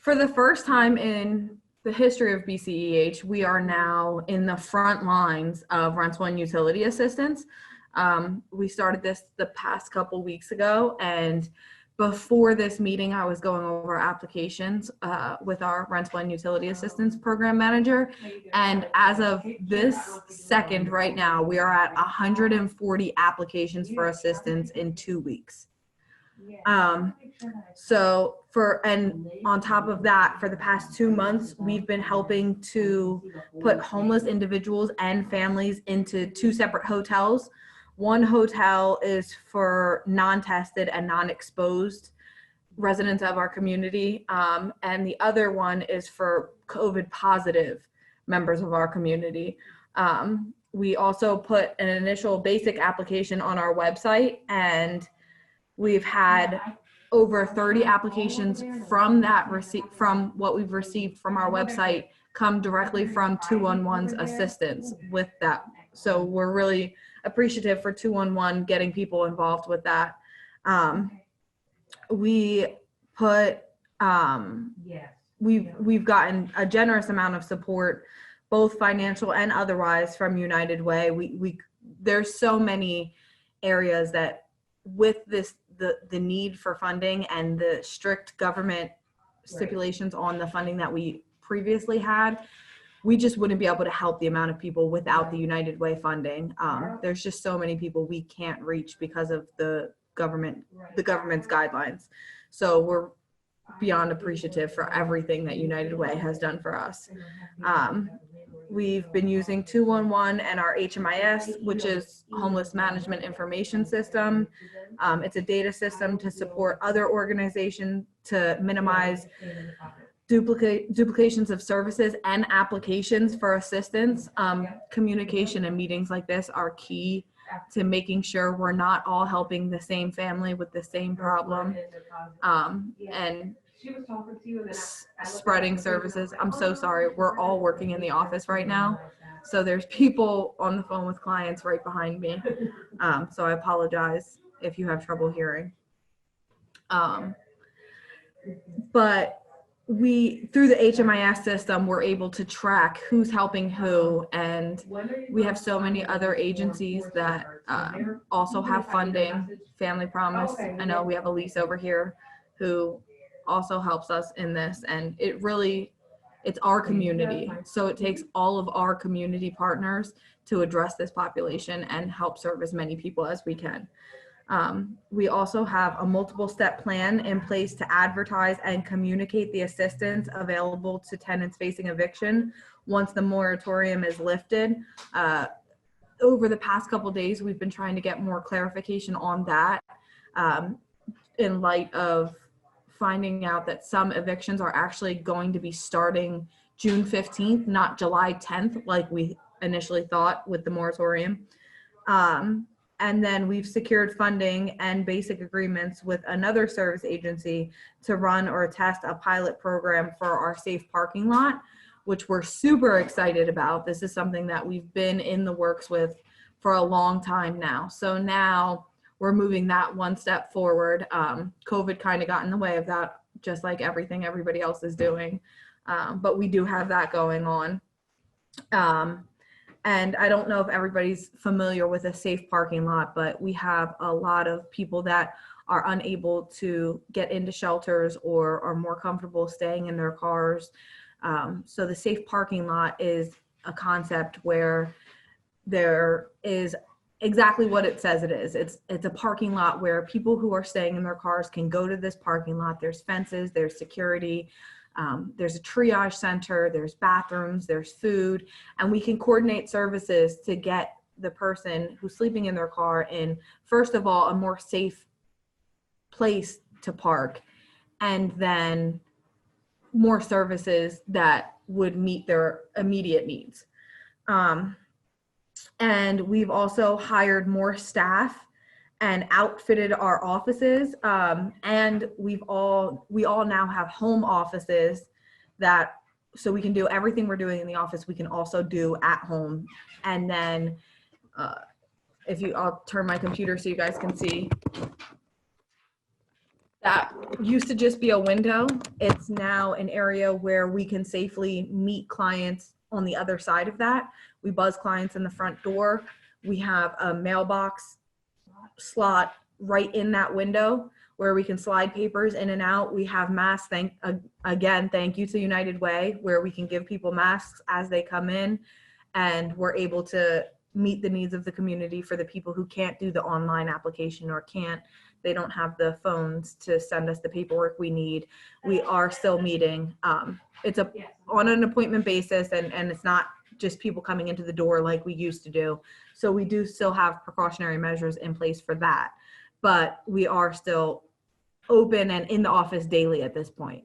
For the first time in the history of BCEH, we are now in the front lines of rental and utility assistance. We started this the past couple weeks ago, and before this meeting, I was going over applications with our rental and utility assistance program manager. And as of this second right now, we are at 140 applications for assistance in 2 weeks. And on top of that, for the past 2 months, we've been helping to put homeless individuals and families into 2 separate hotels. One hotel is for non-tested and non-exposed residents of our community, and the other one is for COVID positive members of our community. We also put an initial basic application on our website, and we've had over 30 applications from what we've received from our website come directly from 211's assistance with that. So we're really appreciative for 211 getting people involved with that. We've gotten a generous amount of support, both financial and otherwise, from United Way. There's so many areas that with this, the need for funding and the strict government stipulations on the funding that we previously had, we just wouldn't be able to help the amount of people without the United Way funding. There's just so many people we can't reach because of the government's guidelines. So we're beyond appreciative for everything that United Way has done for us. We've been using 211 and our HMIS, which is Homeless Management Information System. It's a data system to support other organizations to minimize duplications of services and applications for assistance. Communication and meetings like this are key to making sure we're not all helping the same family with the same problem, and spreading services. I'm so sorry. We're all working in the office right now, so there's people on the phone with clients right behind me. So I apologize if you have trouble hearing. But through the HMIS system, we're able to track who's helping who, and we have so many other agencies that also have funding. Family Promise, I know we have Elise over here who also helps us in this, and it's our community, so it takes all of our community partners to address this population and help serve as many people as we can. We also have a multiple step plan in place to advertise and communicate the assistance available to tenants facing eviction once the moratorium is lifted. Over the past couple of days, we've been trying to get more clarification on that, in light of finding out that some evictions are actually going to be starting June 15th, not July 10th, like we initially thought with the moratorium. And then we've secured funding and basic agreements with another service agency to run or test a pilot program for our safe parking lot, which we're super excited about. This is something that we've been in the works with for a long time now. So now we're moving that one step forward. COVID kind of got in the way of that, just like everything everybody else is doing. But we do have that going on. And I don't know if everybody's familiar with a safe parking lot, but we have a lot of people that are unable to get into shelters or are more comfortable staying in their cars. So the safe parking lot is a concept where there is exactly what it says it is. It's a parking lot where people who are staying in their cars can go to this parking lot. There's fences, there's security. There's a triage center, there's bathrooms, there's food, and we can coordinate services to get the person who's sleeping in their car in, first of all, a more safe place to park, and then more services that would meet their immediate needs. And we've also hired more staff and outfitted our offices, and we all now have home offices that, so we can do everything we're doing in the office, we can also do at home. And then I'll turn my computer so you guys can see. That used to just be a window. It's now an area where we can safely meet clients on the other side of that. We buzz clients in the front door. We have a mailbox slot right in that window where we can slide papers in and out. We have masks, thank you to United Way, where we can give people masks as they come in, and we're able to meet the needs of the community for the people who can't do the online application or they don't have the phones to send us the paperwork we need. We are still meeting. It's on an appointment basis, and it's not just people coming into the door like we used to do. So we do still have precautionary measures in place for that, but we are still open and in the office daily at this point.